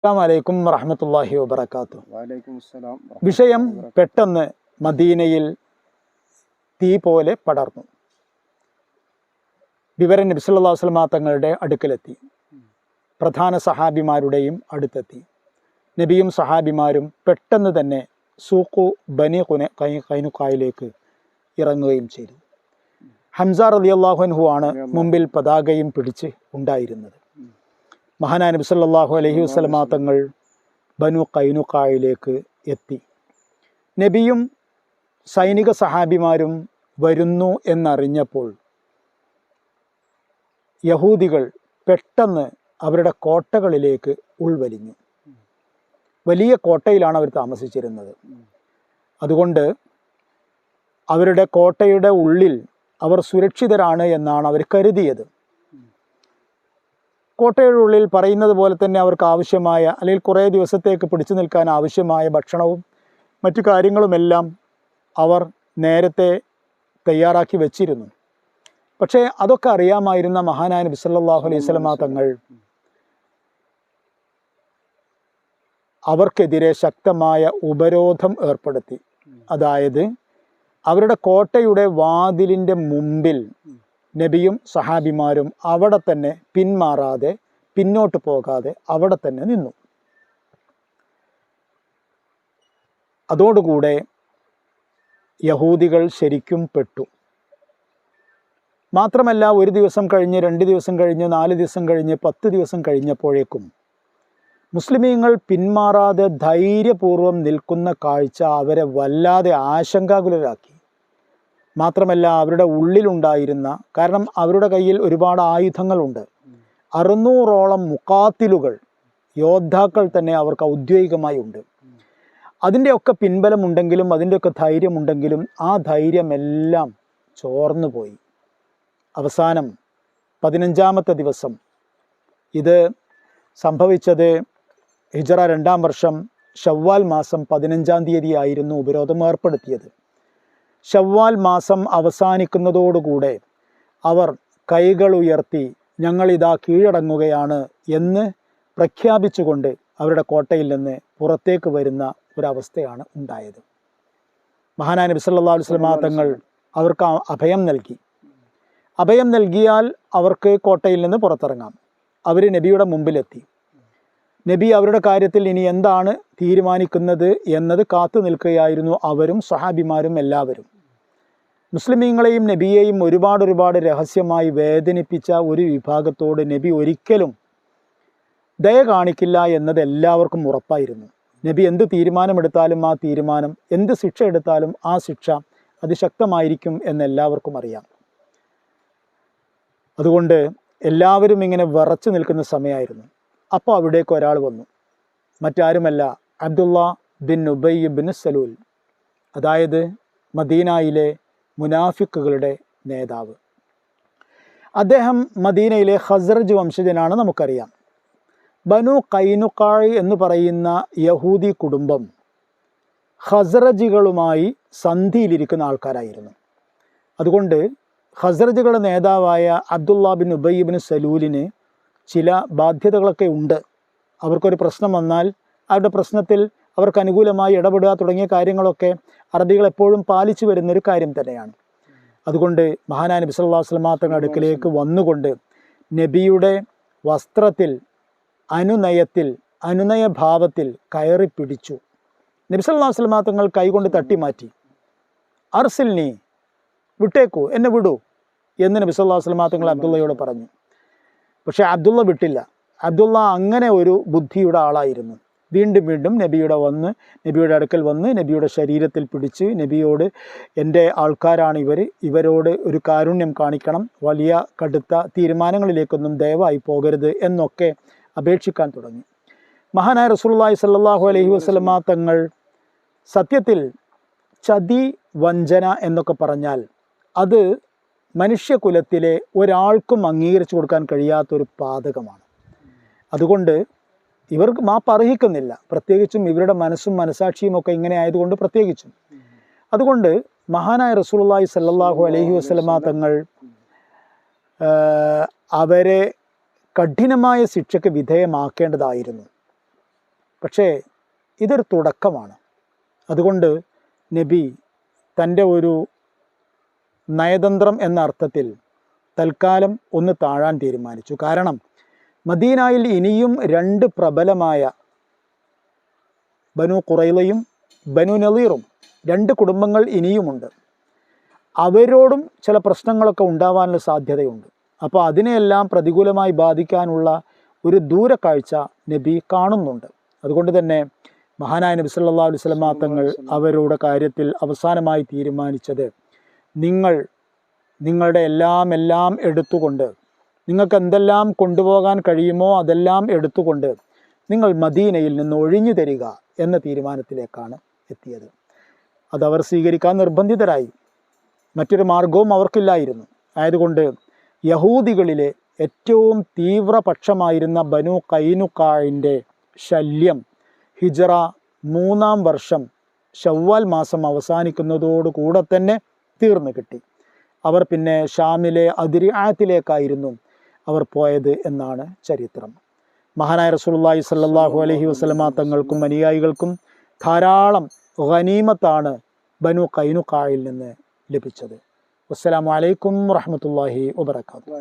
അസ്സലാമു അലൈക്കും വറഹ്മത്തുള്ളാഹി വബറകാതുഹു. വഅലൈക്കും അസ്സലാം. വിഷയം പെട്ടെന്ന് മദീനയിൽ തീ പോലെ പടർന്നു. വിവരം നബി സല്ലല്ലാഹു അലൈഹി വസല്ലം തങ്ങളുടെ അടുക്കലെത്തി. പ്രധാന സഹാബിമാരുടെയും അടുത്തെത്തി. നബിയും സഹാബിമാരും പെട്ടെന്ന് തന്നെ സൂഖു ബനി ഖൈനുഖായിലേക്ക് ഇറങ്ങുകയും ചെയ്തു. ഹംസ റളിയല്ലാഹു അൻഹു ആണ് മുമ്പിൽ പതാകയും പിടിച്ച് ഉണ്ടായിരുന്നത്. മഹാനായ നബി സല്ലല്ലാഹു അലൈഹി വസല്ലം തങ്ങൾ ബനു ഖൈനുഖായിലേക്ക് എത്തി. നബിയും സൈനിക സഹാബിമാരും വരുന്നു എന്നറിഞ്ഞപ്പോൾ യഹൂദികൾ പെട്ടെന്ന് അവരുടെ കോട്ടകളിലേക്ക് ഉൾവലിഞ്ഞു. വലിയ കോട്ടയിലാണ് അവർ താമസിച്ചിരുന്നത്. അതുകൊണ്ട് അവരുടെ കോട്ടയുടെ ഉള്ളിൽ അവർ സുരക്ഷിതരാണ് എന്നാണ് അവർ കരുതിയത്. കോട്ടയുടെ ഉള്ളിൽ പറയുന്നത് പോലെ തന്നെ അവർക്ക് ആവശ്യമായ, അല്ലെങ്കിൽ കുറേ ദിവസത്തേക്ക് പിടിച്ചു നിൽക്കാൻ ആവശ്യമായ ഭക്ഷണവും മറ്റു കാര്യങ്ങളുമെല്ലാം അവർ നേരത്തെ തയ്യാറാക്കി വെച്ചിരുന്നു. പക്ഷേ അതൊക്കെ അറിയാമായിരുന്ന മഹാനായ നബി സല്ലല്ലാഹു അലൈഹി വസല്ലം തങ്ങൾ അവർക്കെതിരെ ശക്തമായ ഉപരോധം ഏർപ്പെടുത്തി. അതായത് അവരുടെ കോട്ടയുടെ വാതിലിൻ്റെ മുമ്പിൽ നബിയും സഹാബിമാരും അവിടെ തന്നെ പിന്മാറാതെ, പിന്നോട്ട് പോകാതെ അവിടെ തന്നെ നിന്നു. അതോടുകൂടെ യഹൂദികൾ ശരിക്കും പെട്ടു. മാത്രമല്ല, ഒരു ദിവസം കഴിഞ്ഞ്, 2 ദിവസം കഴിഞ്ഞ്, 4 ദിവസം കഴിഞ്ഞ്, 10 ദിവസം കഴിഞ്ഞപ്പോഴേക്കും മുസ്ലിമീങ്ങൾ പിന്മാറാതെ ധൈര്യപൂർവ്വം നിൽക്കുന്ന കാഴ്ച അവരെ വല്ലാതെ ആശങ്കാകുലരാക്കി. മാത്രമല്ല, അവരുടെ ഉള്ളിലുണ്ടായിരുന്ന, കാരണം അവരുടെ കയ്യിൽ ഒരുപാട് ആയുധങ്ങളുണ്ട്, 600ഓളം മുഖാത്തിലുകൾ, യോദ്ധാക്കൾ തന്നെ അവർക്ക് ഔദ്യോഗികമായി ഉണ്ട്. അതിൻ്റെയൊക്കെ പിൻബലമുണ്ടെങ്കിലും അതിൻ്റെയൊക്കെ ധൈര്യമുണ്ടെങ്കിലും ആ ധൈര്യമെല്ലാം ചോർന്നു പോയി. അവസാനം 15ാമത്തെ ദിവസം, ഇത് സംഭവിച്ചത് ഹിജറ 2-ാം വർഷം ശവ്വാൽ മാസം 15-ാം തീയതി ആയിരുന്നു ഉപരോധം ഏർപ്പെടുത്തിയത്. ശവ്വാൽ മാസം അവസാനിക്കുന്നതോടുകൂടെ അവർ കൈകൾ ഉയർത്തി ഞങ്ങളിതാ കീഴടങ്ങുകയാണ് എന്ന് പ്രഖ്യാപിച്ചുകൊണ്ട് അവരുടെ കോട്ടയിൽ നിന്ന് പുറത്തേക്ക് വരുന്ന ഒരവസ്ഥയാണ് ഉണ്ടായത്. മഹാനായ നബി സല്ലല്ലാഹു അലൈഹി വസല്ലം തങ്ങൾ അവർക്ക് അഭയം നൽകി. അഭയം നൽകിയാൽ അവർക്ക് കോട്ടയിൽ നിന്ന് പുറത്തിറങ്ങാം. അവർ നബിയുടെ മുമ്പിലെത്തി. നബി അവരുടെ കാര്യത്തിൽ ഇനി എന്താണ് തീരുമാനിക്കുന്നത് എന്നത് കാത്തു നിൽക്കുകയായിരുന്നു അവരും സഹാബിമാരും എല്ലാവരും. മുസ്ലിമീങ്ങളെയും നബിയെയും ഒരുപാട് രഹസ്യമായി വേദനിപ്പിച്ച ഒരു വിഭാഗത്തോട് നബി ഒരിക്കലും ദയ കാണിക്കില്ല എന്നത് എല്ലാവർക്കും ഉറപ്പായിരുന്നു. നബി എന്ത് തീരുമാനമെടുത്താലും ആ തീരുമാനം, എന്ത് ശിക്ഷ എടുത്താലും ആ ശിക്ഷ അതിശക്തമായിരിക്കും എന്നെല്ലാവർക്കും അറിയാം. അതുകൊണ്ട് എല്ലാവരും ഇങ്ങനെ വിറച്ചു നിൽക്കുന്ന സമയമായിരുന്നു. അപ്പോൾ അവിടേക്ക് ഒരാൾ വന്നു. മറ്റാരുമല്ല, അബ്ദുള്ള ബിൻ ഉബയ്യ് ബിൻ സലൂൽ, അതായത് മദീനയിലെ മുനാഫിക്കുകളുടെ നേതാവ്. അദ്ദേഹം മദീനയിലെ ഖസ്റജ് വംശജനാണ്, നമുക്കറിയാം. ബനു ഖൈനുഖായ് എന്ന് പറയുന്ന യഹൂദി കുടുംബം ഖസ്റജികളുമായി സന്ധിയിലിരിക്കുന്ന ആൾക്കാരായിരുന്നു. അതുകൊണ്ട് ഖസ്റജുകളുടെ നേതാവായ അബ്ദുള്ള ബിൻ ഉബയ്യ് ബിൻ സലൂലിന് ചില ബാധ്യതകളൊക്കെ ഉണ്ട്. അവർക്കൊരു പ്രശ്നം വന്നാൽ അവരുടെ പ്രശ്നത്തിൽ അവർക്ക് അനുകൂലമായി ഇടപെടുക തുടങ്ങിയ കാര്യങ്ങളൊക്കെ അറബികൾ എപ്പോഴും പാലിച്ചു വരുന്നൊരു കാര്യം തന്നെയാണ്. അതുകൊണ്ട് മഹാനായ നബി സല്ലല്ലാഹു അലൈഹി വസല്ലം തങ്ങളുടെ അടുക്കലേക്ക് വന്നുകൊണ്ട് നബിയുടെ വസ്ത്രത്തിൽ, അനുനയഭാവത്തിൽ കയറി പിടിച്ചു. നബി സല്ലല്ലാഹു അലൈഹി വസല്ലം തങ്ങൾ കൈകൊണ്ട് തട്ടിമാറ്റി. അർസിൽനി, വിട്ടേക്കൂ, എന്നെ വിടൂ എന്ന് നബി സല്ലല്ലാഹു അലൈഹി വസല്ലം തങ്ങൾ അബ്ദുള്ളയോട് പറഞ്ഞു. പക്ഷേ അബ്ദുള്ള വിട്ടില്ല. അബ്ദുള്ള അങ്ങനെ ഒരു ബുദ്ധിയുടെ ആളായിരുന്നു. വീണ്ടും നബിയുടെ അടുക്കൽ വന്ന് നബിയുടെ ശരീരത്തിൽ പിടിച്ച് നബിയോട്, എൻ്റെ ആൾക്കാരാണ് ഇവരോട് ഒരു കാരുണ്യം കാണിക്കണം, വലിയ കടുത്ത തീരുമാനങ്ങളിലേക്കൊന്നും ദയവായി പോകരുത് എന്നൊക്കെ അപേക്ഷിക്കാൻ തുടങ്ങി. മഹാനായ റസൂലുള്ളാഹി സ്വല്ലല്ലാഹു അലൈഹി വസല്ലം തങ്ങൾ സത്യത്തിൽ ചതി, വഞ്ചന എന്നൊക്കെ പറഞ്ഞാൽ അത് മനുഷ്യകുലത്തിലെ ഒരാൾക്കും അംഗീകരിച്ചു കൊടുക്കാൻ കഴിയാത്തൊരു പാതകമാണ്. അതുകൊണ്ട് ഇവർക്ക് മാപ്പ് അർഹിക്കുന്നില്ല, പ്രത്യേകിച്ചും ഇവരുടെ മനസ്സും മനസാക്ഷിയും ഒക്കെ ഇങ്ങനെ ആയതുകൊണ്ട് പ്രത്യേകിച്ചും. അതുകൊണ്ട് മഹാനായ റസൂലുള്ളാഹി സ്വല്ലല്ലാഹു അലൈഹി വസല്ലം തങ്ങൾ അവരെ കഠിനമായ ശിക്ഷയ്ക്ക് വിധേയമാക്കേണ്ടതായിരുന്നു. പക്ഷേ ഇതൊരു തുടക്കമാണ്. അതുകൊണ്ട് നബി തൻ്റെ ഒരു നയതന്ത്രം എന്ന അർത്ഥത്തിൽ തൽക്കാലം ഒന്ന് താഴാൻ തീരുമാനിച്ചു. കാരണം മദീനയിൽ ഇനിയും 2 പ്രബലമായ ബനു ഖുറൈളയും ബനു നളീറും 2 കുടുംബങ്ങൾ ഇനിയുമുണ്ട്. അവരോടും ചില പ്രശ്നങ്ങളൊക്കെ ഉണ്ടാവാനുള്ള സാധ്യതയുണ്ട്. അപ്പോൾ അതിനെയെല്ലാം പ്രതികൂലമായി ബാധിക്കാനുള്ള ഒരു ദൂരക്കാഴ്ച നബി കാണുന്നുണ്ട്. അതുകൊണ്ട് തന്നെ മഹാനായ നബി സല്ലല്ലാഹു അലൈഹി വസല്ലം തങ്ങൾ അവരുടെ കാര്യത്തിൽ അവസാനമായി തീരുമാനിച്ചത്, നിങ്ങളുടെ എല്ലാം എടുത്തുകൊണ്ട്, നിങ്ങൾക്ക് എന്തെല്ലാം കൊണ്ടുപോകാൻ കഴിയുമോ അതെല്ലാം എടുത്തുകൊണ്ട് നിങ്ങൾ മദീനയിൽ നിന്ന് ഒഴിഞ്ഞു തരിക എന്ന തീരുമാനത്തിലേക്കാണ് എത്തിയത്. അതവർ സ്വീകരിക്കാൻ നിർബന്ധിതരായി. മറ്റൊരു മാർഗവും അവർക്കില്ലായിരുന്നു. ആയതുകൊണ്ട് യഹൂദികളിലെ ഏറ്റവും തീവ്രപക്ഷമായിരുന്ന ബനു ഖൈനുഖാഇൻ്റെ ശല്യം ഹിജ്റ 3-ാം വർഷം ശവ്വാൽ മാസം അവസാനിക്കുന്നതോടുകൂടെ തന്നെ തീർന്നു കിട്ടി. അവർ പിന്നെ ഷാമിലെ അദ്രിആത്തിലേക്കായിരുന്നു അവർ പോയത് എന്നാണ് ചരിത്രം. മഹാനായ റസൂലുള്ളാഹി സ്വല്ലല്ലാഹു അലൈഹി വസല്ലമ തങ്ങൾക്കും അനുയായികൾക്കും ധാരാളം ഗനീമത്താണ് ബനു ഖൈനുഖാഇൽ നിന്ന് ലഭിച്ചത്. അസ്സലാമു അലൈക്കും വറഹ്മത്തുള്ളാഹി വബറകാതുഹു.